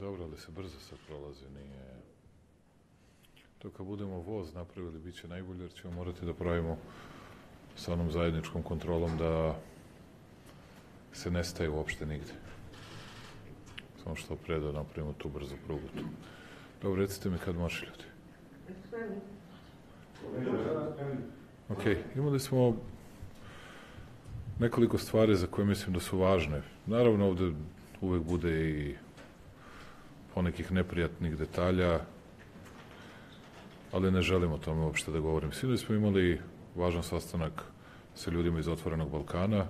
dobro, ali se brzo sad prolazi, nije... To kad budemo voz napravili, bit će najbolje, jer ćemo morati da pravimo sa onom zajedničkom kontrolom da se ne staje uopšte nigde. Samo što pre da napravimo tu brzu prugu tu. Dobro, recite mi kad može ljudi. Ok, imali smo nekoliko stvari za koje mislim da su važne. Naravno, ovde uvek bude i ponekih neprijatnih detalja, ali ne želim o tome uopšte da govorim. Sinoć smo imali važan sastanak sa ljudima iz Otvorenog Balkana.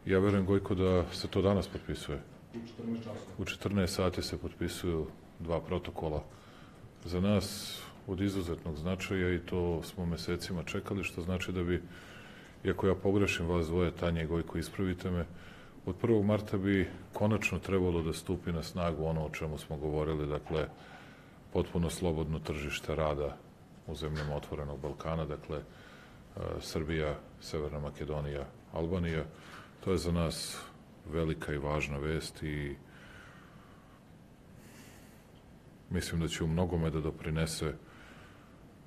Ja verujem, Gojko, da se to danas potpisuje. U 14 sati se potpisuju 2 protokola. Za nas od izuzetnog značaja i to smo mesecima čekali, što znači da bi, iako ja pogrešim vas dvoje, Tanja i Gojko, ispravite me, od 1. marta bi konačno trebalo da stupi na snagu ono o čemu smo govorili, dakle, potpuno slobodno tržište rada u zemljama Otvorenog Balkana, dakle, Srbija, Severna Makedonija, Albanija. To je za nas velika i važna vest i mislim da će u mnogome da doprinese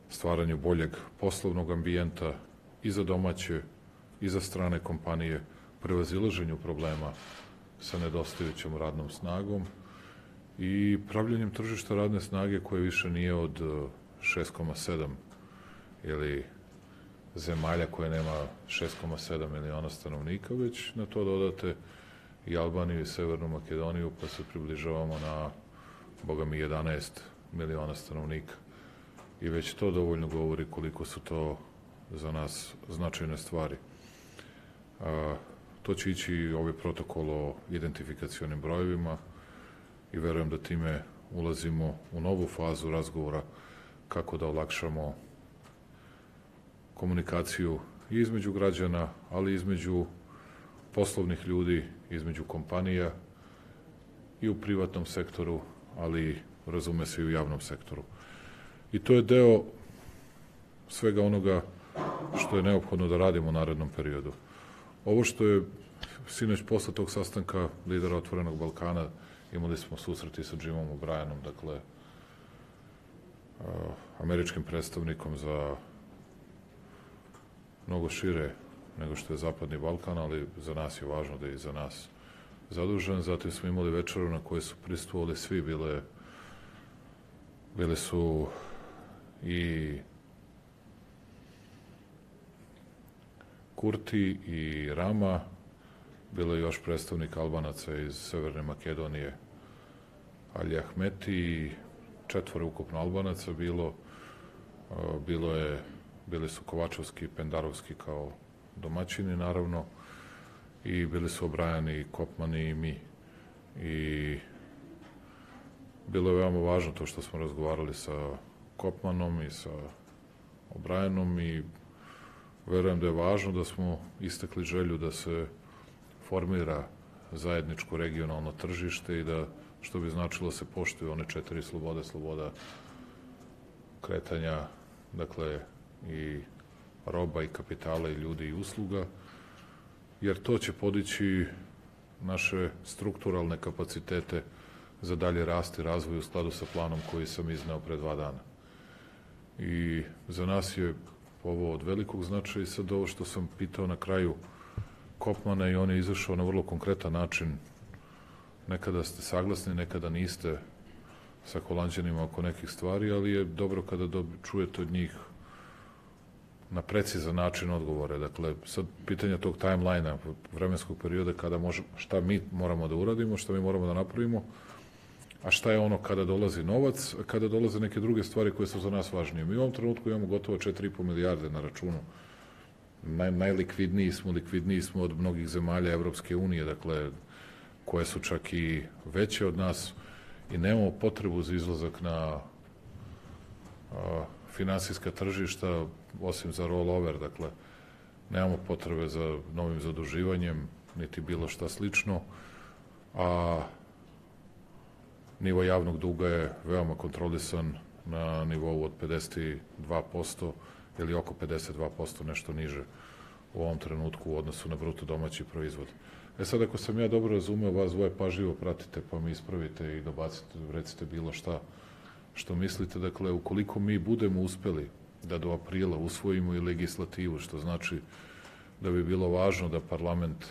stvaranju boljeg poslovnog ambijenta i za domaće i za strane kompanije, prevazilaženju problema sa nedostajućom radnom snagom i pravljenjem tržišta radne snage koje više nije od 6,7 ili zemalja koje nema 6,7 miliona stanovnika, već na to dodate i Albaniju i Severnu Makedoniju, pa se približavamo na, boga mi, 11 miliona stanovnika. I već to dovoljno govori koliko su to za nas značajne stvari. To će ići ovaj protokol o identifikacionim brojevima i verujem da time ulazimo u novu fazu razgovora kako da olakšamo komunikaciju i između građana, ali i između poslovnih ljudi, između kompanija i u privatnom sektoru, ali razume se i u javnom sektoru. I to je deo svega onoga što je neophodno da radimo u narednom periodu. Ovo što je sinoć posle tog sastanka lidera Otvorenog Balkana, imali smo susreti sa Jimom O'Brienom, dakle, američkim predstavnikom za mnogo šire nego što je Zapadni Balkan, ali za nas je važno da je i za nas zadužen. Zatim smo imali večeru na kojoj su prisustvovali svi, bile su i Kurti i Rama, bilo je još predstavnik Albanaca iz Severne Makedonije, Ali Ahmeti, i 4 ukupno Albanaca bili su Kovačovski i Pendarovski kao domaćini, naravno, i bili su O'Brien i Kopman i mi. I bilo je veoma važno to što smo razgovarali sa Kopmanom i sa O'Brienom i verujem da je važno da smo istakli želju da se formira zajedničko regionalno tržište i da, što bi značilo, se poštuju one 4 slobode, sloboda kretanja, dakle, i roba i kapitala i ljudi i usluga, jer to će podići naše strukturalne kapacitete za dalje rast i razvoj u skladu sa planom koji sam izneo pre 2 dana. I za nas je ovo od velikog značaja i sad ovo što sam pitao na kraju Kopmana i on je izašao na vrlo konkretan način. Nekada ste saglasni, nekada niste sa Holanđanima oko nekih stvari, ali je dobro kada čujete od njih na precizan način odgovore. Dakle, sad pitanja tog timeline-a, vremenskog perioda kada šta mi moramo da uradimo, šta mi moramo da napravimo, a šta je ono kada dolazi novac, a kada dolaze neke druge stvari koje su za nas važnije. Mi u ovom trenutku imamo gotovo 4,5 milijarde na računu. Likvidniji smo od mnogih zemalja Evropske unije, dakle, koje su čak i veće od nas i nemamo potrebu za izlazak na finansijska tržišta, osim za rollover, dakle, nemamo potrebe za novim zaduživanjem, niti bilo šta slično, a nivo javnog duga je veoma kontrolisan na nivou od 52% ili oko 52%, nešto niže u ovom trenutku u odnosu na bruto domaći proizvod. Sad, ako sam ja dobro razumeo, vas dvoje pažljivo pratite, pa mi ispravite i dobacite, recite bilo šta što mislite. Dakle, ukoliko mi budemo uspeli da do aprila usvojimo i legislativu, što znači da bi bilo važno da parlament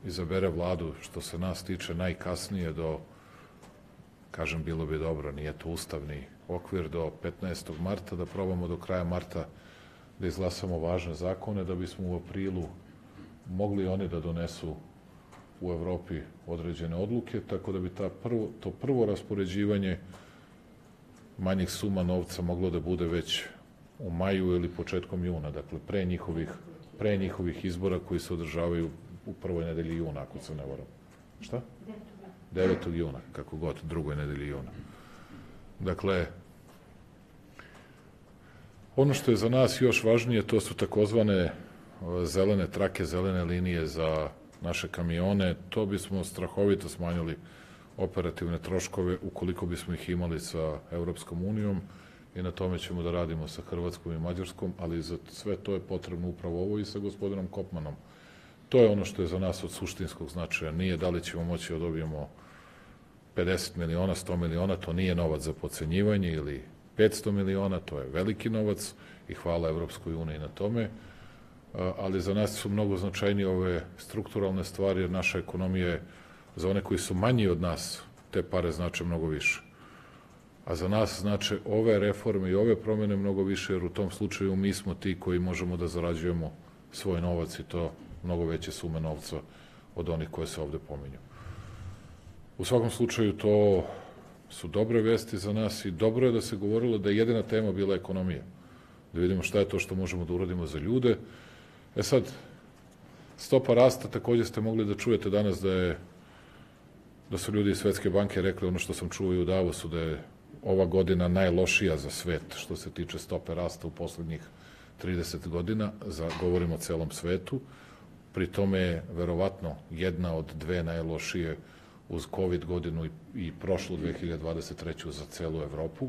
izabere vladu, što se nas tiče, najkasnije do, kažem, bilo bi dobro, nije to ustavni okvir, do 15. marta, da probamo do kraja marta da izglasamo važne zakone, da bismo u aprilu mogli oni da donesu u Evropi određene odluke, tako da bi to prvo raspoređivanje manjih suma novca moglo da bude već u maju ili početkom juna, dakle pre njihovih izbora koji se održavaju u prvoj nedelji juna, ako se ne varam. Šta? 9. juna, kako god, drugoj nedelji juna. Dakle, ono što je za nas još važnije, to su takozvane zelene trake, zelene linije za naše kamione. To bismo strahovito smanjili operativne troškove ukoliko bismo ih imali sa Evropskom unijom i na tome ćemo da radimo sa Hrvatskom i Mađarskom, ali za sve to je potrebno upravo ovo i sa gospodinom Kopmanom. To je ono što je za nas od suštinskog značaja. Nije da li ćemo moći da dobijemo 50 miliona, 100 miliona, to nije novac za podcenjivanje, ili 500 miliona, to je veliki novac i hvala Evropskoj uniji na tome, ali za nas su mnogo značajnije ove strukturalne stvari, jer naša ekonomija je, za one koji su manji od nas, te pare znače mnogo više. A za nas znače ove reforme i ove promene mnogo više, jer u tom slučaju mi smo ti koji možemo da zarađujemo svoj novac i to mnogo veće sume novca od onih koje se ovde pominju. U svakom slučaju to su dobre vesti za nas i dobro je da se govorilo da je jedina tema bila ekonomija. Da vidimo šta je to što možemo da uradimo za ljude. Sad, stopa rasta, takođe ste mogli da čujete danas da su ljudi iz Svetske banke rekli ono što sam čuo i u Davosu, da je ova godina najlošija za svet što se tiče stope rasta u poslednjih 30 godina, govorimo o celom svetu. Pri tome je verovatno jedna od dve najlošije uz COVID godinu i prošlu 2023. za celu Evropu.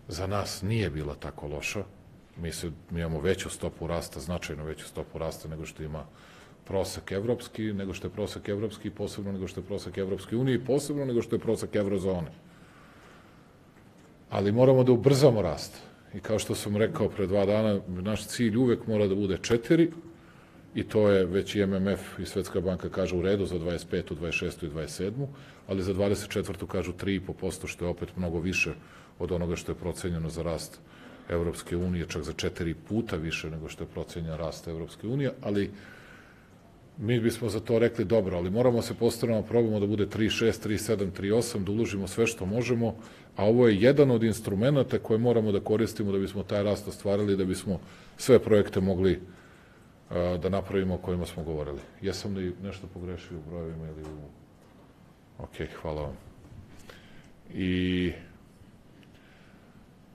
Za nas nije bila tako loša. Mi imamo veću stopu rasta, značajno veću stopu rasta nego što ima prosek evropski, nego što je prosek evropski, posebno nego što je prosek Evropske unije i posebno nego što je prosek eurozone. Ali moramo da ubrzamo rast. I kao što sam rekao pre 2 dana, naš cilj uvek mora da bude 4, i to je već i MMF i Svetska banka kaže u redu za 25., 26. i 27., ali za 24. kažu 3,5%, što je opet mnogo više od onoga što je procenjeno za rast Evropske unije, čak za 4 puta više nego što je procenjen rast Evropske unije, ali mi bismo za to rekli dobro, ali moramo se postaviti, probamo da bude 3,6, 3,7, 3,8, da uložimo sve što možemo, a ovo je jedan od instrumenta koje moramo da koristimo da bismo taj rast ostvarili, da bismo sve projekte mogli da napravimo o kojima smo govorili. Jesam li nešto pogrešio u brojevima ili u... Ok, hvala vam. I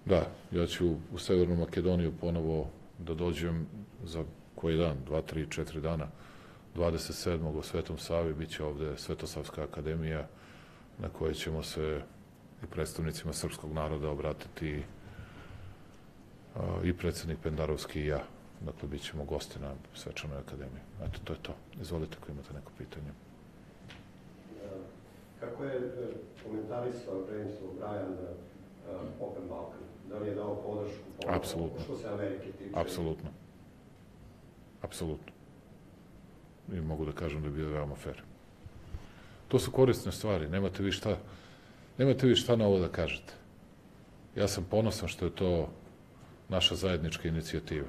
da, ja ću u Severnu Makedoniju ponovo da dođem za koji dan, 2, 3, 4 dana, 27. u Svetom Savi, bit će ovde Svetosavska akademija na kojoj ćemo se i predstavnicima srpskog naroda obratiti i predsednik Pendarovski i ja. Dakle, bit ćemo gosti na Svečanoj akademiji. Eto, to je to. Izvolite ako imate neko pitanje. Kako je komentarisao Branislav Brajan Open Balkan? Da li je dao podršku? Apsolutno. Što se Amerike tiče? Apsolutno. Apsolutno. I mogu da kažem da je bio veoma fair. To su korisne stvari. Nemate vi šta na ovo da kažete. Ja sam ponosan što je to naša zajednička inicijativa.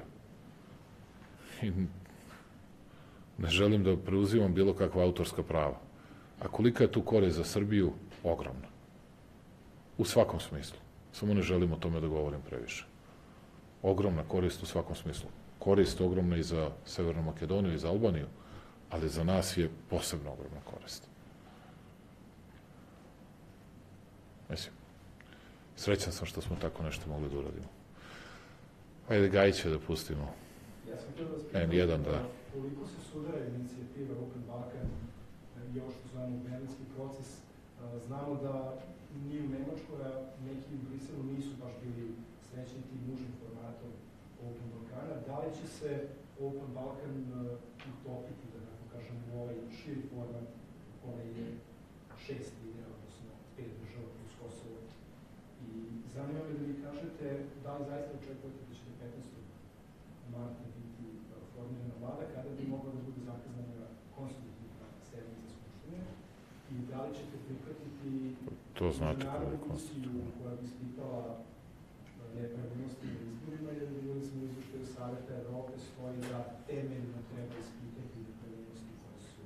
I ne želim da preuzimam bilo kakva autorska prava. A kolika je tu korist za Srbiju? Ogromna. U svakom smislu. Samo ne želim o tome da govorim previše. Ogromna korist u svakom smislu. Korist ogromna i za Severnu Makedoniju i za Albaniju, ali za nas je posebno ogromna korist. Mislim, srećan sam što smo tako nešto mogli da uradimo. Ajde Gajića da pustimo. Ja sam htio da vas pitam, N1, da. koliko se sudara inicijativa Open Balkan i ovo što zovemo berlinski proces, znamo da ni u Nemačkoj, a neki u Briselu nisu baš bili srećni tim nužnim formatom Open Balkana. Da li će se Open Balkan utopiti, da tako kažem, u ovaj širi format, onaj je 6 lidera, odnosno 5 država plus Kosovo. I zanima me da mi kažete da li zaista očekujete da će do 15. marta biti formirana vlada, kada bi mogla da bude zakazana konstitutivna sednica Skupštine, i da li ćete prihvatiti međunarodnu komisiju koja bi ispitala nepravilnosti na izborima, jer videli smo u izveštaju Saveta Evrope stoji da temeljno treba ispitati nepravilnosti koje su.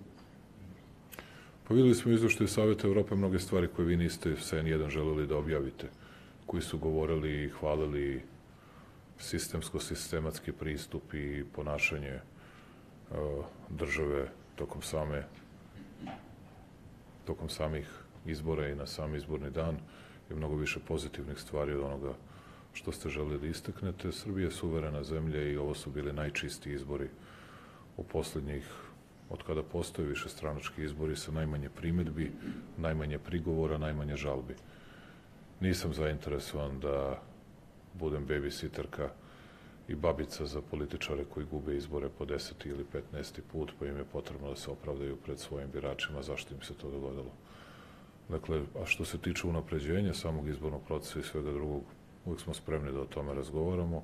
Pa videli smo u izveštaju Saveta Evrope mnoge stvari koje vi niste sa N1 želeli da objavite, koji su govorili i hvalili sistematski pristup i ponašanje države tokom samih izbora i na sam izborni dan i mnogo više pozitivnih stvari od onoga što ste želeli da istaknete. Srbija je suverena zemlja i ovo su bili najčistiji izbori u poslednjih, od kada postoje višestranački izbori, sa najmanje primedbi, najmanje prigovora, najmanje žalbi. Nisam zainteresovan da budem babysitterka i babica za političare koji gube izbore po 10. ili 15. put, pa im je potrebno da se opravdaju pred svojim biračima zašto im se to dogodilo. Dakle, a što se tiče unapređenja samog izbornog procesa i svega drugog, uvijek smo spremni da o tome razgovaramo,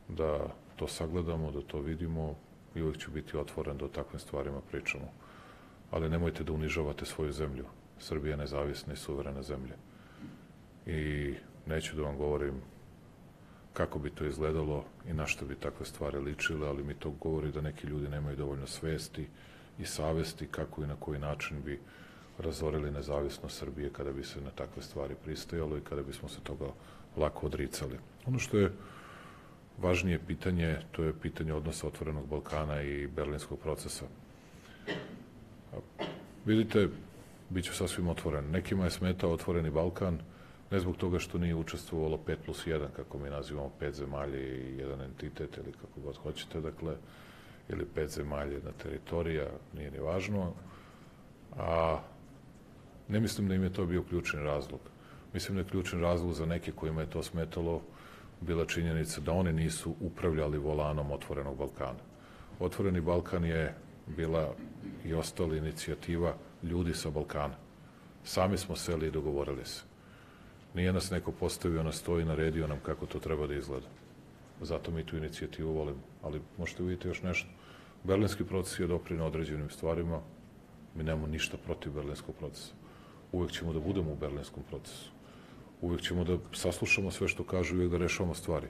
da to sagledamo, da to vidimo i uvijek ću biti otvoren da o takvim stvarima pričamo. Ali nemojte da unižavate svoju zemlju. Srbija je nezavisna i suverena zemlja. I neću da vam govorim kako bi to izgledalo i na što bi takve stvari ličile, ali mi to govori da neki ljudi nemaju dovoljno svesti i savesti kako i na koji način bi razorili nezavisnost Srbije kada bi se na takve stvari pristajalo i kada bismo se toga lako odricali. Ono što je važnije pitanje, to je pitanje odnosa Otvorenog Balkana i Berlinskog procesa. Vidite, bit ću sasvim otvoren. Nekima je smetao Otvoreni Balkan, ne zbog toga što nije učestvovalo 5+1, kako mi nazivamo 5 zemalja i jedan entitet, ili kako god hoćete, dakle, ili 5 zemalja, jedna teritorija, nije ni važno. A ne mislim da im je to bio ključni razlog. Mislim da je ključni razlog za neke kojima je to smetalo bila činjenica da oni nisu upravljali volanom Otvorenog Balkana. Otvoreni Balkan je bila i ostala inicijativa ljudi sa Balkana. Sami smo seli i dogovorili se. Nije nas neko postavio na sto i naredio nam kako to treba da izgleda. Zato mi tu inicijativu volimo. Ali možete vidjeti još nešto. Berlinski proces je doprineo određenim stvarima. Mi nemamo ništa protiv berlinskog procesa. Uvek ćemo da budemo u berlinskom procesu. Uvek ćemo da saslušamo sve što kažu i uvek da rešavamo stvari.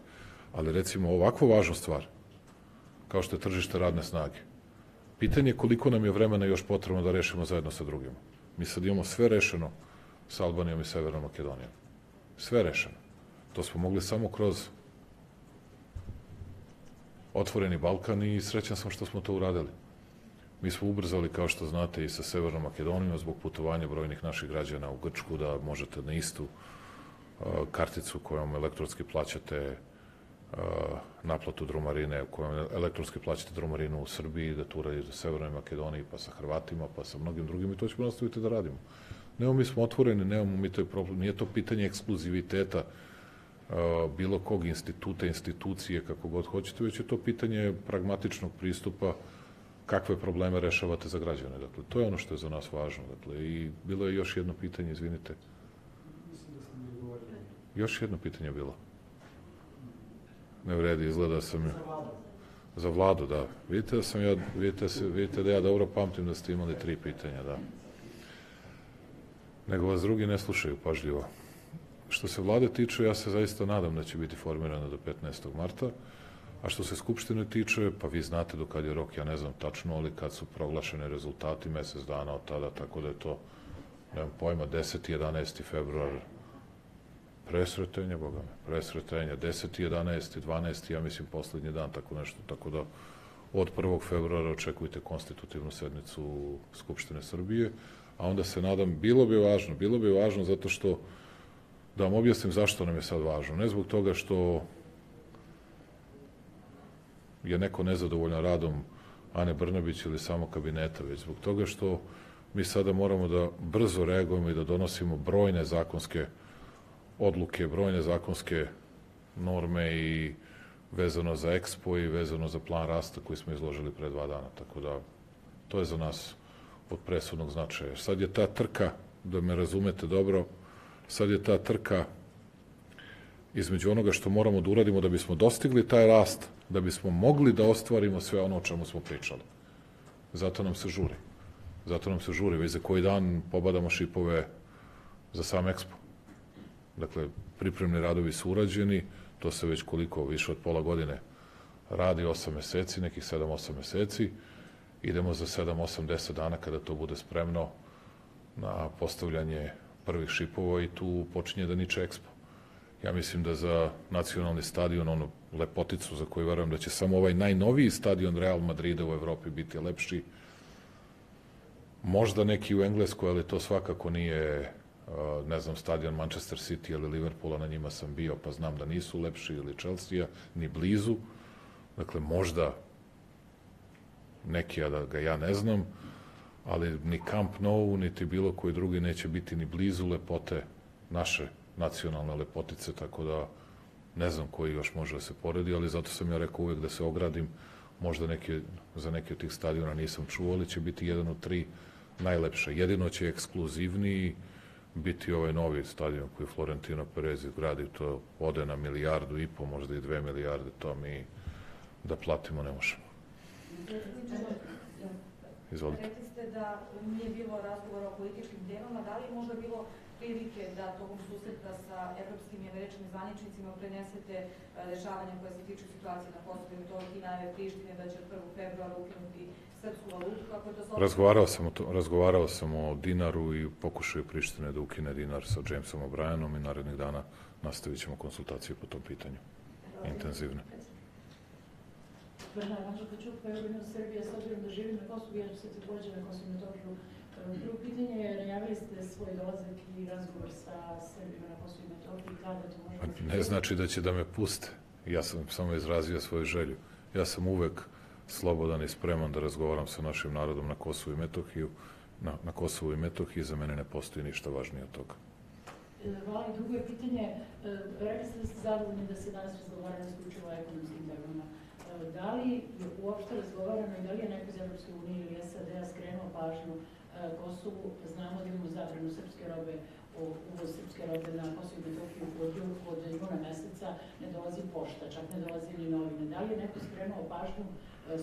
Ali recimo ovako važnu stvar, kao što je tržište radne snage, pitanje je koliko nam je vremena još potrebno da rešimo zajedno sa drugima. Mi sad imamo sve rešeno sa Albanijom i Severnom Makedonijom. Sve rešeno. To smo mogli samo kroz Otvoreni Balkan i srećan sam što smo to uradili. Mi smo ubrzali, kao što znate, i sa Severnom Makedonijom zbog putovanja brojnih naših građana u Grčku, da možete na istu karticu kojom elektronski plaćate naplatu drumarine, kojom elektronski plaćate drumarinu u Srbiji, da tu uradite u Severnoj Makedoniji, pa sa Hrvatima, pa sa mnogim drugim, i to ćemo nastaviti da radimo. Nemo, mi smo otvoreni, nemamo mi to problem, nije to pitanje ekskluziviteta bilo kog instituta, institucije, kako god hoćete, već je to pitanje pragmatičnog pristupa kakve probleme rešavate za građane. Dakle, to je ono što je za nas važno. Dakle, i bilo je još jedno pitanje, izvinite. Mislim da sam mi odgovorio. Još jedno pitanje je bilo. Ne vredi, izgleda sam... Za vladu. Za vladu, da. Vidite da sam ja, vidite da ja dobro pamtim da ste imali 3 pitanja, da. Nego vas drugi ne slušaju pažljivo. Što se vlade tiče, ja se zaista nadam da će biti formirana do 15. marta, a što se Skupštine tiče, pa vi znate do kad je rok, ja ne znam tačno, ali kad su proglašeni rezultati, mesec dana od tada, tako da je to, nemam pojma, 10. 11. februar, presretenje, Boga me, presretenje, 10. 11. 12. ja mislim poslednji dan, tako nešto, tako da od 1. februara očekujte konstitutivnu sednicu Skupštine Srbije, a onda se nadam, bilo bi važno zato što, da vam objasnim zašto nam je sad važno, ne zbog toga što je neko nezadovoljan radom Ane Brnabić ili samo kabineta, već zbog toga što mi sada moramo da brzo reagujemo i da donosimo brojne zakonske odluke, brojne zakonske norme i vezano za Expo i vezano za plan rasta koji smo izložili pre 2 dana. Tako da, to je za nas od presudnog značaja. Sad je ta trka, da me razumete dobro, sad je ta trka između onoga što moramo da uradimo da bismo dostigli taj rast, da bismo mogli da ostvarimo sve ono o čemu smo pričali. Zato nam se žuri. Zato nam se žuri. Već za koji dan pobadamo šipove za sam Expo. Dakle, pripremni radovi su urađeni, to se već koliko, više od pola godine radi, 8 meseci, nekih 7-8 meseci. Idemo za 7-8-10 dana kada to bude spremno na postavljanje prvih šipova i tu počinje da niče Expo. Ja mislim da za nacionalni stadion, onu lepoticu za koju verujem da će samo ovaj najnoviji stadion Real Madrida u Evropi biti lepši, možda neki u Engleskoj, ali to svakako nije, ne znam, stadion Manchester City ili Liverpoola, na njima sam bio, pa znam da nisu lepši, ili Chelsea, ni blizu. Dakle, možda neki, a da ga ja ne znam, ali ni Camp Nou, niti bilo koji drugi neće biti ni blizu lepote naše nacionalne lepotice, tako da ne znam koji još može da se poredi, ali zato sam ja rekao uvek da se ogradim, možda za neke od tih stadiona nisam čuo, ali će biti jedan od 3 najlepše. Jedino će ekskluzivniji biti ovaj novi stadion koji Florentino Perez gradi, to ode na 1,5 milijardu, možda i 2 milijarde, to mi da platimo ne možemo. Izvolite. Rekli ste da nije bilo razgovora o političkim temama, da li je možda bilo prilike da tokom susreta sa evropskim i američkim zvaničnicima prenesete dešavanja koje se tiču situacije na Kosovu i Metohiji, najave Prištine da će od 1. februara ukinuti srpsku valutu, kako je to Razgovarao sam o dinaru i pokušaju Prištine da ukine dinar sa Jamesom O'Brienom i narednih dana nastavit ćemo konsultacije po tom pitanju. Intenzivne. Vrna Vanđelka Čuk, Vojvodina Srbija, s obzirom da živim na Kosovu, ja ću se takođe na Kosovu i Metohiju. Prvo pitanje je, najavili ste svoj dolazak i razgovor sa Srbima na Kosovu i Metohiji, kada to možemo... Ne znači da će da me puste. Ja sam samo izrazio svoju želju. Ja sam uvek slobodan i spreman da razgovaram sa našim narodom na Kosovu i Metohiju. Na Kosovu i Metohiji za mene ne postoji ništa važnije od toga. Hvala. I drugo je pitanje, rekli ste da ste zadovoljni da se danas razgovaramo isključivo o ekonomskim temama. Da li je uopšte razgovarano i da li je neko iz Evropske unije ili SAD-a skrenuo pažnju Kosovu? Znamo da imamo zabranu srpske robe, uvoz srpske robe na Kosovu i Metohiju od juna meseca, ne dolazi pošta, čak ne dolazi ni novine. Da li je neko skrenuo pažnju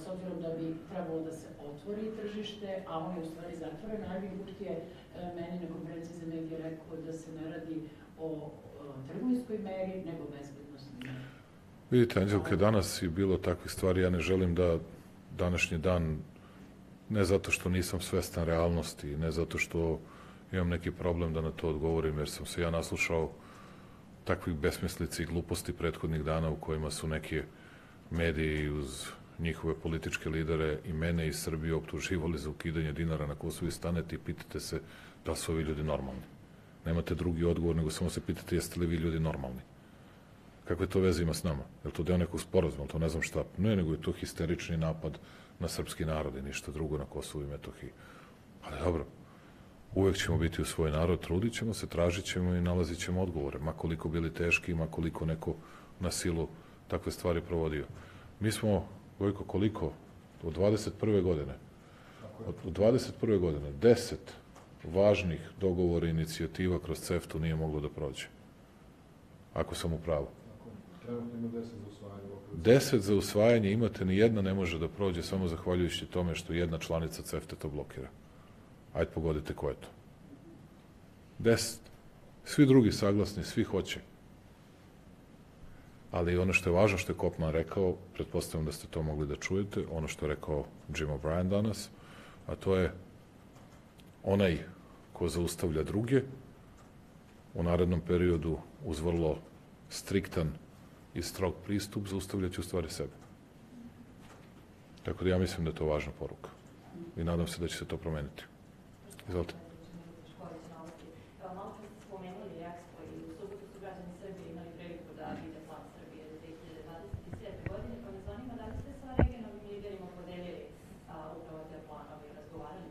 s obzirom da bi trebalo da se otvori tržište, a on je u stvari zatvoren? Arvin Kurti je meni na konferenciji za medije rekao da se ne radi o trgovinskoj meri, nego bezbednostnoj meri. Vidite, Anđelke, danas je bilo takvih stvari, ja ne želim da današnji dan, ne zato što nisam svestan realnosti, ne zato što imam neki problem da na to odgovorim, jer sam se ja naslušao takvih besmislici i gluposti prethodnih dana u kojima su neke mediji uz njihove političke lidere i mene i Srbije optuživali za ukidanje dinara na Kosovu i stanete i pitate se da su ovi ljudi normalni. Nemate drugi odgovor, nego samo se pitate jeste li vi ljudi normalni. Kakve to veze ima s nama? Je li to deo nekog sporazuma? To ne znam šta. Ne, nego je to histerični napad na srpski narod i ništa drugo na Kosovu i Metohiji. Ali dobro, uvek ćemo biti u svoj narod, trudit ćemo se, tražit ćemo i nalazit ćemo odgovore. Ma koliko bili teški, ma koliko neko na silu takve stvari provodio. Mi smo, Gojko, koliko? Od 21. godine. Od 21. godine 10 važnih dogovora i inicijativa kroz CEFTA nije moglo da prođe. Ako sam u pravu. 10 za usvajanje imate, ni jedna ne može da prođe samo zahvaljujući tome što jedna članica CEFTA to blokira. Ajde pogodite ko je to. 10. Svi drugi saglasni, svi hoće. Ali ono što je važno, što je Kopman rekao, pretpostavljam da ste to mogli da čujete, ono što je rekao Jim O'Brien danas, a to je onaj ko zaustavlja druge u narednom periodu uz vrlo striktan i strog pristup zaustavljaće u stvari sebe. Tako da ja mislim da je to važna poruka. I nadam se da će se to promeniti. Izvolite. Malo ste spomenuli Expo i u subotu su građani Srbije imali priliku da vide plan Srbije za 2027. godine, pa me zanima da li ste sa regionalnim liderima podelili upravo te planove i razgovarali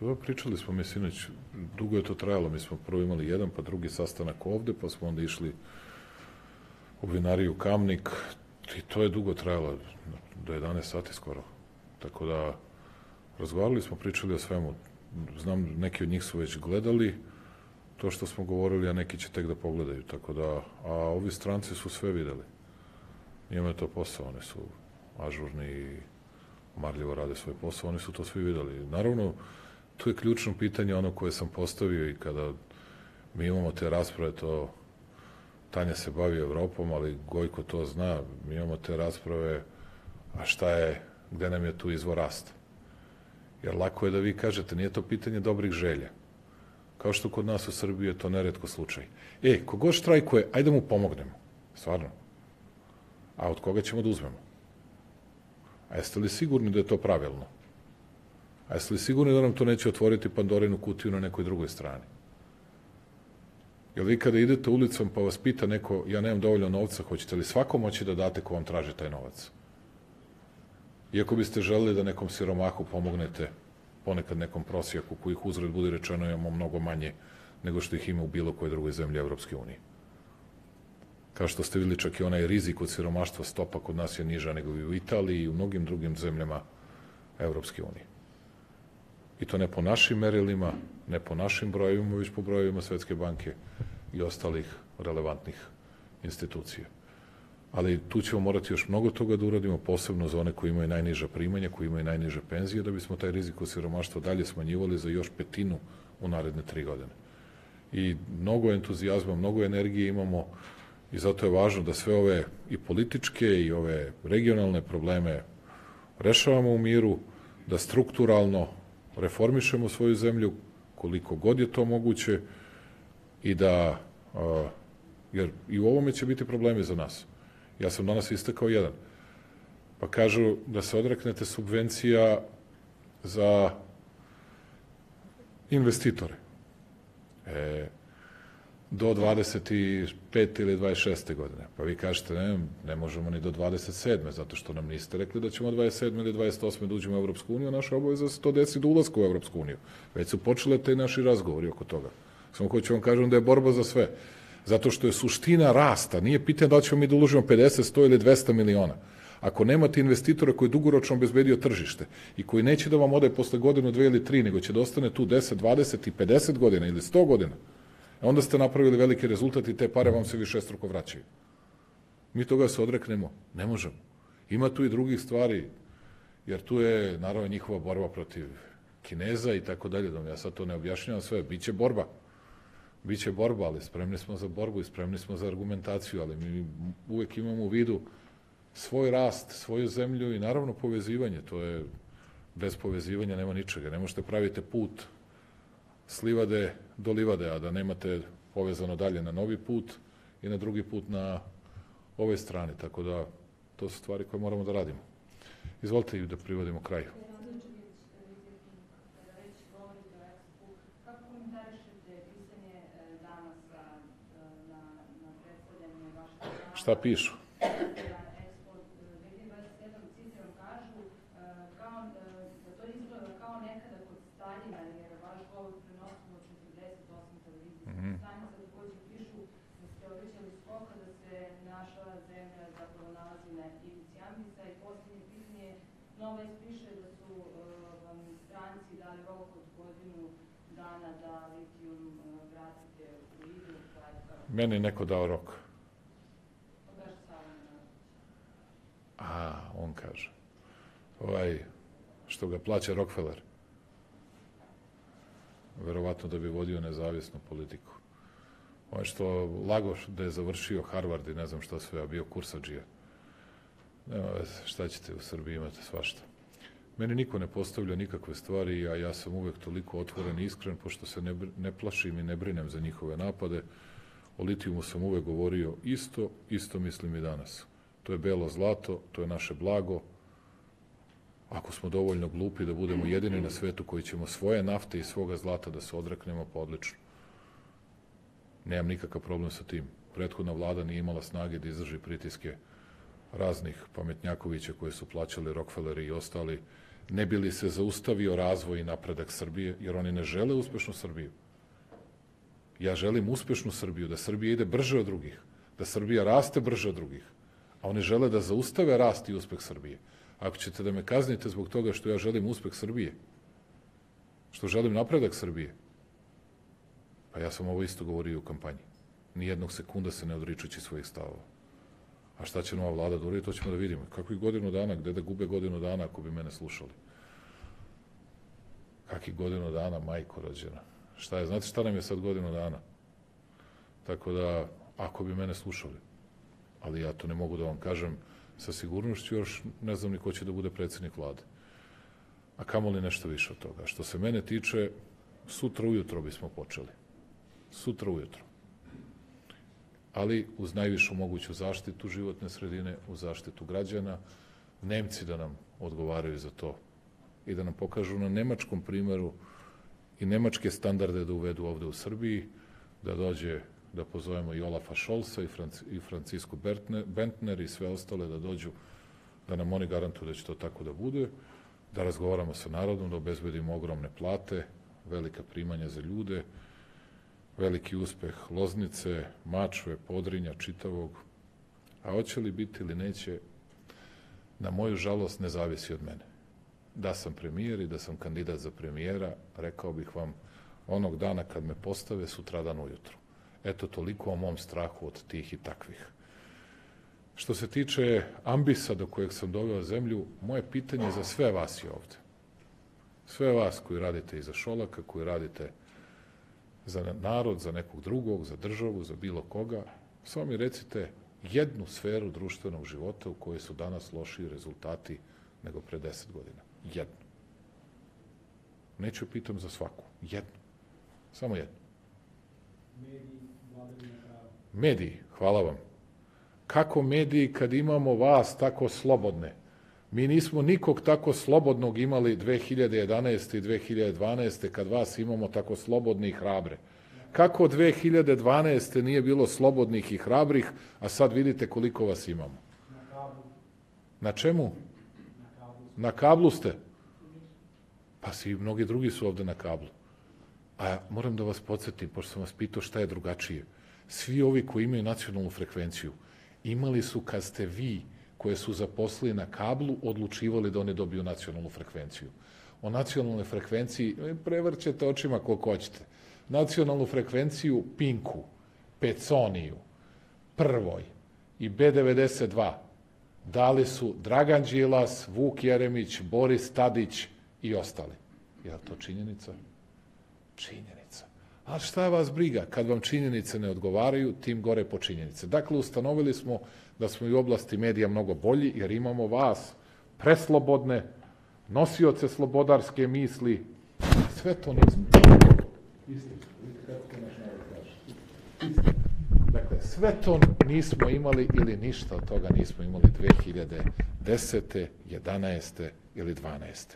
o ovoj? Pričali smo mi sinoć, dugo je to trajalo, mi smo prvo imali jedan pa drugi sastanak ovde, pa smo onda išli u vinariju Kamnik, I to je dugo trajalo, do 11 sati skoro. Tako da, razgovarali smo, pričali o svemu. Znam, neki od njih su već gledali to što smo govorili, a neki će tek da pogledaju. Tako da, a ovi stranci su sve videli. Njima je to posao, oni su ažurni i marljivo rade svoj posao, oni su to svi videli. Naravno, tu je ključno pitanje ono koje sam postavio i kada mi imamo te rasprave, to Tanja se bavi Evropom, ali Gojko to zna, mi imamo te rasprave, a šta je, gde nam je tu izvor rasta? Jer lako je da vi kažete, nije to pitanje dobrih želja. Kao što kod nas u Srbiji je to neretko slučaj. Kogod štrajkuje, ajde mu pomognemo. Stvarno. A od koga ćemo da uzmemo? A jeste li sigurni da je to pravilno? A jeste li sigurni da nam to neće otvoriti Pandorinu kutiju na nekoj drugoj strani? Jer vi kada idete ulicom pa vas pita neko, ja nemam dovoljno novca, hoćete li svako moći da date ko vam traži taj novac? Iako biste želeli da nekom siromahu pomognete, ponekad nekom prosjaku kojih uzred bude rečeno imamo mnogo manje nego što ih ima u bilo kojoj drugoj zemlji Evropske unije. Kao što ste videli, čak i onaj rizik od siromaštva, stopa kod nas je niža nego i u Italiji i u mnogim drugim zemljama Evropske unije. I to ne po našim merilima, ne po našim brojevima, već po brojevima Svetske banke i ostalih relevantnih institucija. Ali tu ćemo morati još mnogo toga da uradimo, posebno za one koji imaju najniža primanja, koji imaju najniže penzije, da bismo taj rizik od siromaštva dalje smanjivali za još 1/5 u naredne 3 godine. I mnogo entuzijazma, mnogo energije imamo i zato je važno da sve ove i političke i ove regionalne probleme rešavamo u miru, da strukturalno reformišemo svoju zemlju koliko god je to moguće i da, jer i u ovome će biti problemi za nas. Ja sam danas istakao jedan. Pa kažu da se odreknete subvencija za investitore. Do 25. ili 26. godine. Pa vi kažete, ne možemo ni do 27. zato što nam niste rekli da ćemo 27. ili 28. da uđemo u Evropsku uniju, a naša obaveza se to desi do ulaska u Evropsku uniju. Već su počele te naši razgovori oko toga. Samo hoću vam kažem da je borba za sve. Zato što je suština rasta. Nije pitanje da li ćemo mi da uložimo 50, 100 ili 200 miliona. Ako nemate investitora koji je dugoročno obezbedio tržište i koji neće da vam ode posle godinu, 2 ili 3, nego će da ostane tu 10, 20 i 50 godina ili 100 godina, onda ste napravili veliki rezultat i te pare vam se višestruko vraćaju. Mi toga se odreknemo? Ne možemo. Ima tu i drugih stvari, jer tu je, naravno, njihova borba protiv Kineza i tako dalje. Ja sad to ne objašnjavam sve. Biće borba. Biće borba, ali spremni smo za borbu i spremni smo za argumentaciju, ali mi uvek imamo u vidu svoj rast, svoju zemlju i naravno povezivanje. To je, bez povezivanja nema ničega. Ne možete praviti put s livade do livade, a da nemate povezano dalje na novi put i na drugi put na ovoj strani. Tako da, to su stvari koje moramo da radimo. Izvolite i da privodimo kraju. Šta pišu? Meni je neko dao rok. On kaže. Što ga plaća Rockefeller. Verovatno da bi vodio nezavisnu politiku. Što lago da je završio Harvard i ne znam šta sve, a bio kursadžija. Nema veze, šta ćete, u Srbiji imate svašta. Meni niko ne postavlja nikakve stvari, a ja sam uvek toliko otvoren i iskren, pošto se ne plašim i ne brinem za njihove napade. O litijumu sam uvek govorio isto mislim i danas. To je belo zlato, to je naše blago. Ako smo dovoljno glupi da budemo jedini na svetu koji ćemo svoje nafte i svoga zlata da se odreknemo, pa odlično. Nemam nikakav problem sa tim. Prethodna vlada nije imala snage da izdrži pritiske raznih pametnjakovića koje su plaćali Rockefelleri i ostali, ne bi li se zaustavio razvoj i napredak Srbije, jer oni ne žele uspešnu Srbiju. Ja želim uspešnu Srbiju, da Srbija ide brže od drugih, da Srbija raste brže od drugih, A oni žele da zaustave rast i uspeh Srbije. Ako ćete da me kaznite zbog toga što ja želim uspeh Srbije, što želim napredak Srbije, pa ja sam ovo isto govorio u kampanji. Nijednog sekunda se ne odričući svojih stavova. A šta će nova vlada da uradi, to ćemo da vidimo. Kakvih godinu dana, gde da gube godinu dana ako bi mene slušali? Kakvih godinu dana, majko rođena? Šta je, znate šta nam je sad godinu dana? Tako da, ako bi mene slušali, ali ja to ne mogu da vam kažem sa sigurnošću, još ne znam ni ko će da bude predsjednik vlade. A kamoli nešto više od toga. Što se mene tiče, sutra ujutro bismo počeli. Sutra ujutro. Ali uz najvišu moguću zaštitu životne sredine, uz zaštitu građana, Nemci da nam odgovaraju za to i da nam pokažu na nemačkom primeru i nemačke standarde da uvedu ovde u Srbiji, da dođe, da pozovemo i Olafa Scholza i Francisku Bentner i sve ostale da dođu, da nam oni garantuju da će to tako da bude, da razgovaramo sa narodom, da obezbedimo ogromne plate, velika primanja za ljude, veliki uspeh Loznice, Mačve, Podrinja, čitavog. A hoće li biti ili neće, na moju žalost ne zavisi od mene. Da sam premijer i da sam kandidat za premijera, rekao bih vam onog dana kad me postave, sutradan ujutru. Eto, toliko o mom strahu od tih i takvih. Što se tiče ambisa do kojeg sam doveo zemlju, moje pitanje za sve vas je ovde. Sve vas koji radite iza Šolaka, koji radite za narod, za nekog drugog, za državu, za bilo koga, samo mi recite jednu sferu društvenog života u kojoj su danas lošiji rezultati nego pre 10 godina. Jednu. Neću pitam za svaku. Jednu. Samo jednu. Mediji, hvala vam. Kako mediji kad imamo vas tako slobodne? Mi nismo nikog tako slobodnog imali 2011. i 2012. kad vas imamo tako slobodni i hrabre. Kako 2012. nije bilo slobodnih i hrabrih, a sad vidite koliko vas imamo. Na čemu? Na kablu ste. Pa svi mnogi drugi su ovde na kablu. A moram da vas podsjetim, pošto sam vas pitao šta je drugačije. Svi ovi koji imaju nacionalnu frekvenciju imali su kad ste vi koje su zaposlili na kablu odlučivali da oni dobiju nacionalnu frekvenciju. O nacionalnoj frekvenciji prevrćete očima koliko hoćete. Nacionalnu frekvenciju Pinku, Peconiju, Prvoj i B92 dali su Dragan Đilas, Vuk Jeremić, Boris Tadić i ostali. Je li to činjenica? Činjenica. A šta vas briga? Kad vam činjenice ne odgovaraju, tim gore po činjenice. Dakle, ustanovili smo da smo i u oblasti medija mnogo bolji, jer imamo vas preslobodne, nosioce slobodarske misli. Sve to nismo. Dakle, sve to nismo imali ili ništa od toga nismo imali 2010. 11. ili 12.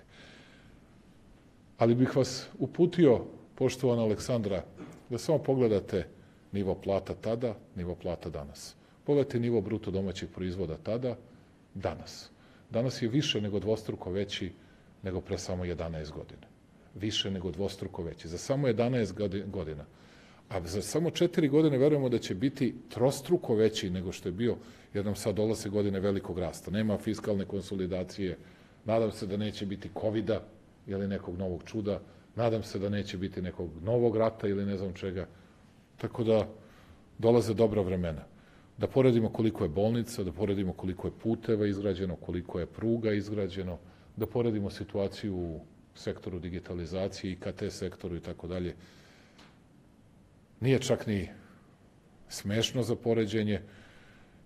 Ali bih vas uputio, poštovana Aleksandra, da samo pogledate nivo plata tada, nivo plata danas. Pogledajte nivo bruto domaćeg proizvoda tada, danas. Danas je više nego dvostruko veći nego pre samo 11 godina. Više nego dvostruko veći. Za samo 11 godina. A za samo 4 godine verujemo da će biti trostruko veći nego što je bio, jer nam sad dolaze godine velikog rasta. Nema fiskalne konsolidacije, nadam se da neće biti kovida ili nekog novog čuda, nadam se da neće biti nekog novog rata ili ne znam čega. Tako da dolaze dobra vremena. Da poredimo koliko je bolnica, da poredimo koliko je puteva izgrađeno, koliko je pruga izgrađeno, da poredimo situaciju u sektoru digitalizacije i KT sektoru i tako dalje. Nije čak ni smešno za poređenje,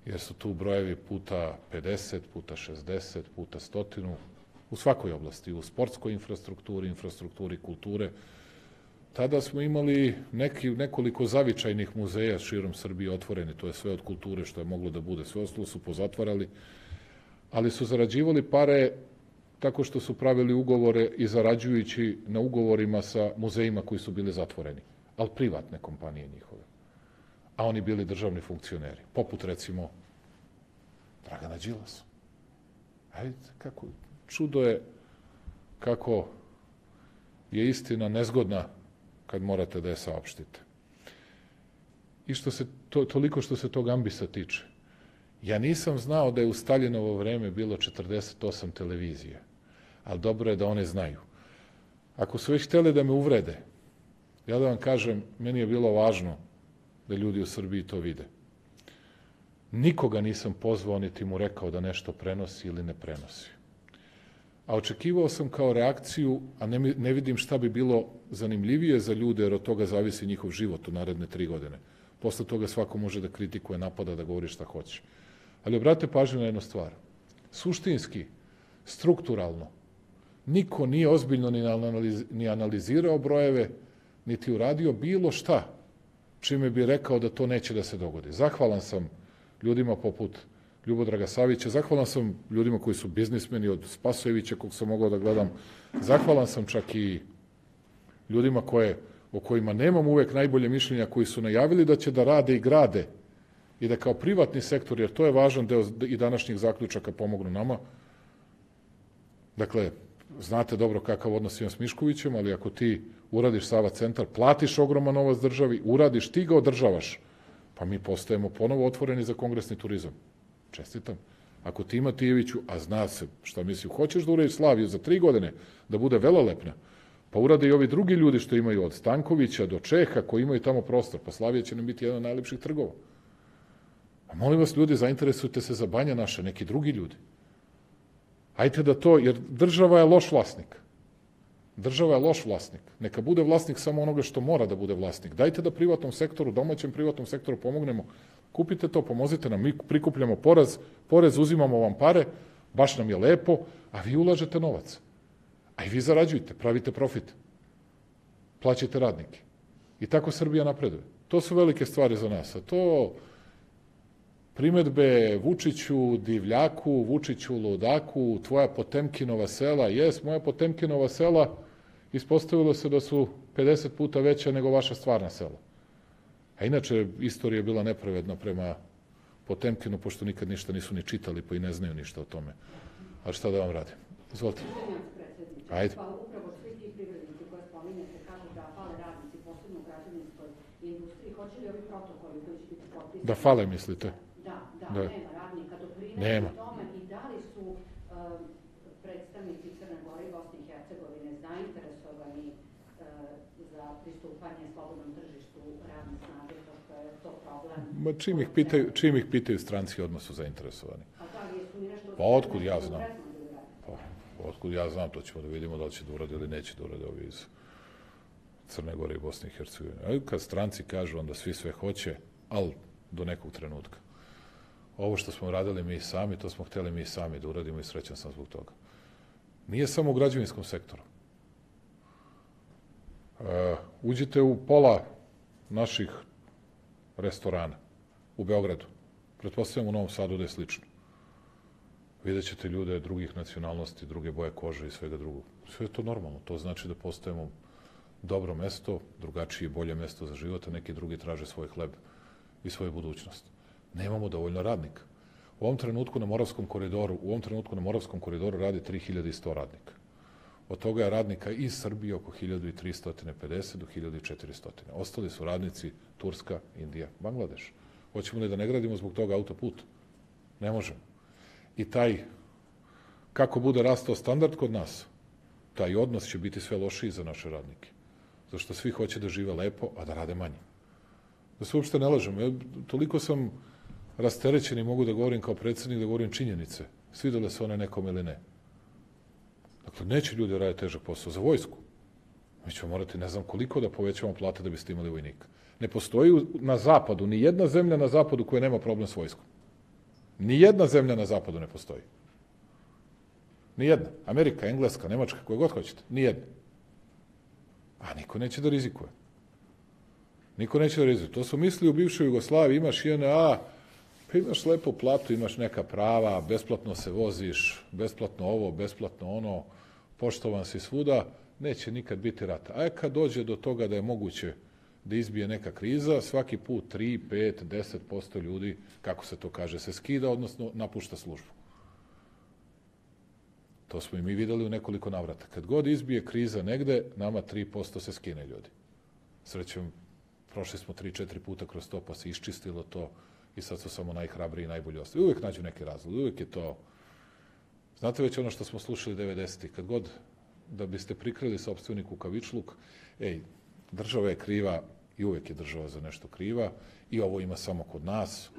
jer su tu brojevi puta 50, puta 60, puta 100, u svakoj oblasti, u sportskoj infrastrukturi, infrastrukturi kulture. Tada smo imali nekoliko zavičajnih muzeja širom Srbije otvoreni, to je sve od kulture što je moglo da bude, sve ostalo su pozatvarali, ali su zarađivali pare tako što su pravili ugovore i zarađujući na ugovorima sa muzejima koji su bili zatvoreni, ali privatne kompanije njihove, a oni bili državni funkcioneri, poput recimo Dragana Đilasa. Vidite kako čudo je kako je istina nezgodna kad morate da je saopštite. I toliko što se tog ambisa tiče. Ja nisam znao da je u Staljinovo vreme bilo 48 televizije, ali dobro je da one znaju. Ako su već htjeli da me uvrede, ja da vam kažem, meni je bilo važno da ljudi u Srbiji to vide. Nikoga nisam pozvao niti mu rekao da nešto prenosi ili ne prenosi. A očekivao sam kao reakciju, a ne vidim šta bi bilo zanimljivije za ljude, jer od toga zavisi njihov život u naredne 3 godine. Posle toga svako može da kritikuje, napada, da govori šta hoće. Ali obratite pažnju na jednu stvar. Suštinski, strukturalno, niko nije ozbiljno ni analizirao brojeve, niti uradio bilo šta čime bi rekao da to neće da se dogodi. Zahvalan sam ljudima poput Ljubodraga Savića, zahvalan sam ljudima koji su biznismeni, od Spasojevića kog sam mogao da gledam, zahvalan sam čak i ljudima o kojima nemam uvek najbolje mišljenja, koji su najavili da će da rade i grade i da kao privatni sektor, jer to je važan deo i današnjih zaključaka, pomognu nama. Dakle, znate dobro kakav odnos imam s Miškovićem, ali ako ti uradiš Sava centar, platiš ogroman novac državi, uradiš, ti ga održavaš, pa mi postajemo ponovo otvoreni za kongresni turizam. Čestitam. Ako ti Matijeviću, a zna se šta mislim, hoćeš da uradiš Slaviju za 3 godine, da bude velelepna, pa urade i ovi drugi ljudi što imaju od Stankovića do Čeha, koji imaju tamo prostor, pa Slavija će nam biti jedan od najlepših trgova. A molim vas, ljudi, zainteresujte se za Banja naše, neki drugi ljudi. Ajte da to, jer država je loš vlasnik. Država je loš vlasnik. Neka bude vlasnik samo onoga što mora da bude vlasnik. Dajte da privatnom sektoru, domaćem privatnom sektoru pomognemo. Kupite to, pomozite nam, mi prikupljamo porez, uzimamo vam pare, baš nam je lepo, a vi ulažete novac. A i vi zarađujte, pravite profit. Plaćajte radnike. I tako Srbija napreduje. To su velike stvari za nas. A to primedbe Vučiću, divljaku, Vučiću, ludaku, tvoja Potemkinova sela, moja Potemkinova sela, ispostavilo se da su 50 puta veća nego vaša stvarna sela. A inače, istorija je bila nepravedna prema Potemkinu, pošto nikad ništa nisu ni čitali, pa i ne znaju ništa o tome. A šta da vam radim? Izvolite. Ajde. Pa upravo svi ti privrednici koje spominjate kažu da fale radnici, posebno u građevinskoj industriji. Hoće li ovi protokoli koji će biti potpisani? Da fale, mislite? Da, nema radnika, doprinese tome i da li su predstavnici Crne Gore i Bosne i Hercegovine zainteresovani za pristupanje slobodnom tržištu radne snage, pošto je to problem. Čim ih pitaju stranci, odmah su zainteresovani. A da li su mi nešto... Pa otkud ja znam? Otkud ja znam, to ćemo da vidimo da li će da urade ili neće da urade ovi iz Crne Gore i Bosne i Hercegovine. Kad stranci kažu, onda svi sve hoće, ali do nekog trenutka. Ovo što smo radili mi sami, to smo hteli mi sami da uradimo i srećan sam zbog toga. Nije samo u građevinskom sektoru. Uđite u pola naših restorana u Beogradu. Pretpostavljam u Novom Sadu da je slično. Vidjet ćete ljude drugih nacionalnosti, druge boje kože i svega drugog. Sve je to normalno. To znači da postajemo dobro mesto, drugačije i bolje mesto za život, a neki drugi traže svoj hleb i svoju budućnost. Nemamo dovoljno radnika. U ovom trenutku na Moravskom koridoru radi 3100 radnika. Od toga je radnika iz Srbije oko 1350 do 1400. Ostali su radnici Turska, Indija, Bangladeš. Hoćemo li da ne gradimo zbog toga autoput? Ne možemo. I kako bude rastao standard kod nas, taj odnos će biti sve lošiji za naše radnike. Zašto svi hoće da žive lepo, a da rade manje. Da se uopšte ne lažemo. Toliko sam rasterećen i mogu da govorim kao predsjednik, da govorim činjenice. Svidele se one nekom ili ne. Dakle, neće ljudi raditi težak posao za vojsku. Mi ćemo morati ne znam koliko da povećamo plate da biste imali vojnika. Ne postoji na zapadu, ni jedna zemlja na zapadu koja nema problem s vojskom. Ni jedna zemlja na zapadu ne postoji. Ni jedna. Amerika, Engleska, Nemačka, koje god hoćete. Ni jedna. A niko neće da rizikuje. Niko neće da rizikuje. To su misli u bivšoj Jugoslaviji, imaš JNA, pa imaš lepu platu, imaš neka prava, besplatno se voziš, besplatno ovo, besplatno ono, poštovan si svuda, neće nikad biti rata. A kad dođe do toga da je moguće da izbije neka kriza, svaki put 3, 5, 10% ljudi, kako se to kaže, se skida, odnosno napušta službu. To smo i mi videli u nekoliko navrata. Kad god izbije kriza negde, nama 3% se skine ljudi. Srećom, prošli smo 3-4 puta kroz to, pa se iščistilo to. i sad su samo najhrabriji i najbolji ostali. Uvijek nađu neki razlog, uvijek je to... Znate već ono što smo slušali 90-ih, kad god da biste prikrili sopstveni kukavičluk, država je kriva i uvijek je država za nešto kriva i ovo ima samo kod nas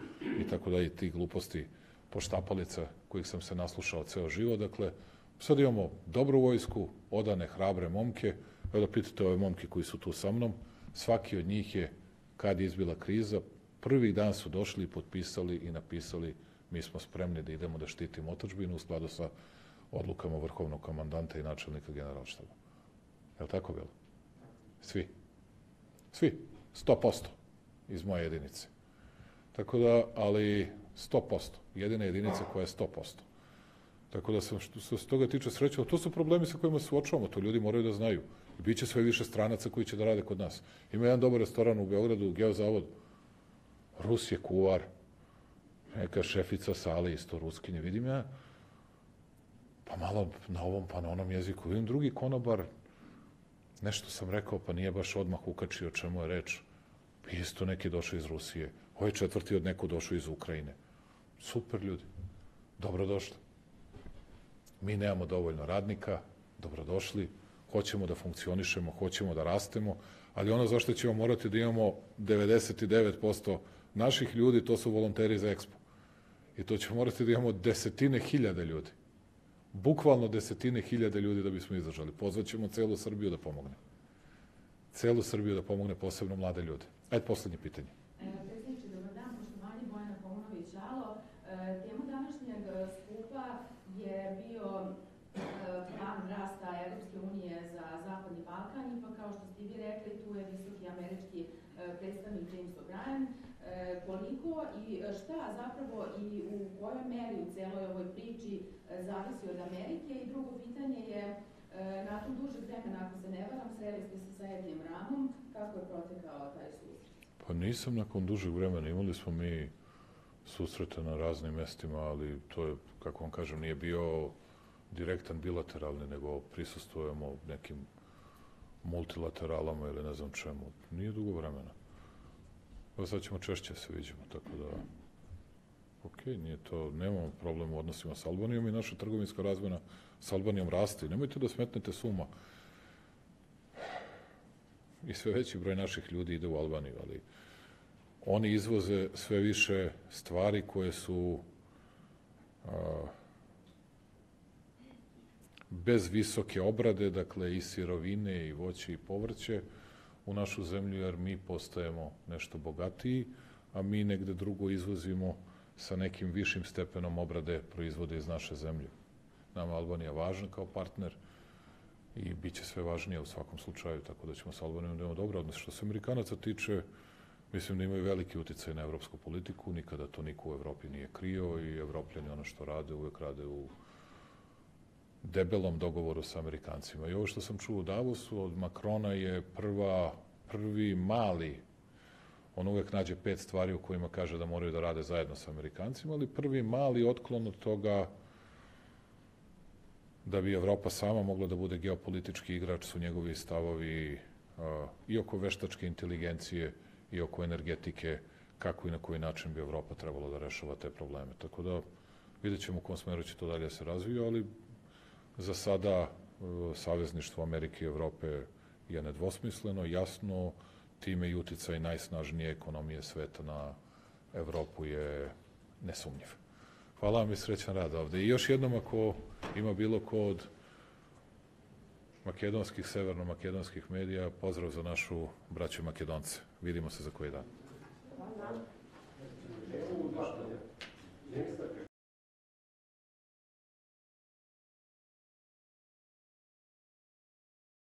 i tako da i ti gluposti poštapalica kojih sam se naslušao ceo život. Dakle, sad imamo dobru vojsku, odane, hrabre momke. Evo da pitate ove momke koji su tu sa mnom, svaki od njih je, kad je izbila kriza, prvi dan su došli i potpisali i napisali mi smo spremni da idemo da štitimo otadžbinu u skladu sa odlukama vrhovnog komandanta i načelnika generalštaba. Je li tako bilo? Svi. Svi. 100% iz moje jedinice. Tako da, ali 100%. Jedina jedinica koja je 100%. Tako da sam, što se toga tiče srećao, to su problemi sa kojima se suočavamo, to ljudi moraju da znaju. I bit će sve više stranaca koji će da rade kod nas. Ima jedan dobar restoran u Beogradu, Geozavod, Rus je kuvar, neka šefica sale, isto ruskinje, vidim ja, pa malo na ovom, pa na onom jeziku, vidim drugi konobar, nešto sam rekao, pa nije baš odmah ukačio o čemu je reč, isto neki došao iz Rusije, ovaj četvrti od neku došao iz Ukrajine. Super ljudi, dobrodošli. Mi nemamo dovoljno radnika, dobrodošli, hoćemo da funkcionišemo, hoćemo da rastemo, ali ono zašto ćemo morati da imamo 99% naših ljudi, to su volonteri za Expo. I to ćemo morati da imamo desetine hiljada ljudi. Bukvalno desetine hiljada ljudi da bismo izdržali. Pozvaćemo celu Srbiju da pomogne. Celu Srbiju da pomogne, posebno mlade ljude. Ajde, poslednje pitanje. Predsjedniče, dobar dan, poštovanje, Bojana Paunović-Alo. Tema današnjeg skupa je bio plan rasta Evropske unije za Zapadni Balkan, ipak kao što ste vi rekli, tu je visoki američki predstavnik James O'Brien. Koliko i šta zapravo i u kojoj meri u celoj ovoj priči zavisi od Amerike? I drugo pitanje je, nakon dužeg vremena, ako se ne varam, sreli ste se sa Edijem Ramom, kako je protekao taj susret? Pa nisam nakon dužeg vremena, imali smo mi susrete na raznim mestima, ali to je, kako vam kažem, nije bio direktan bilateralni, nego prisustvujemo nekim multilateralama ili ne znam čemu. Nije dugo vremena. Evo sad ćemo češće se viđemo, tako da, nije to, nemamo problem u odnosima sa Albanijom i naša trgovinska razmena sa Albanijom raste. Nemojte da smetnete s uma. I sve veći broj naših ljudi ide u Albaniju, ali oni izvoze sve više stvari koje su bez visoke obrade, dakle i sirovine i voće i povrće u našu zemlju, jer mi postajemo nešto bogatiji, a mi negde drugo izvozimo sa nekim višim stepenom obrade proizvode iz naše zemlje. Nama Albanija važna kao partner i bit će sve važnije u svakom slučaju, tako da ćemo sa Albanijom da imamo dobro odnos. Što se Amerikanaca tiče, mislim da imaju veliki uticaj na evropsku politiku, nikada to niko u Evropi nije krio i Evropljani ono što rade, uvek rade u debelom dogovoru sa Amerikancima. I ovo što sam čuo u Davosu od Makrona je prvi mali, on uvek nađe 5 stvari u kojima kaže da moraju da rade zajedno sa Amerikancima, ali prvi mali otklon od toga da bi Evropa sama mogla da bude geopolitički igrač su njegovi stavovi i oko veštačke inteligencije i oko energetike, kako i na koji način bi Evropa trebalo da rešava te probleme. Tako da vidjet ćemo u kom smeru će to dalje se razvija, ali za sada savezništvo Amerike i Evrope je nedvosmisleno, jasno, time i uticaj najsnažnije ekonomije sveta na Evropu je nesumnjiv. Hvala vam i srećan rad ovde. I još jednom, ako ima bilo ko od makedonskih, severno-makedonskih medija, pozdrav za našu braću Makedonce. Vidimo se za koji dan.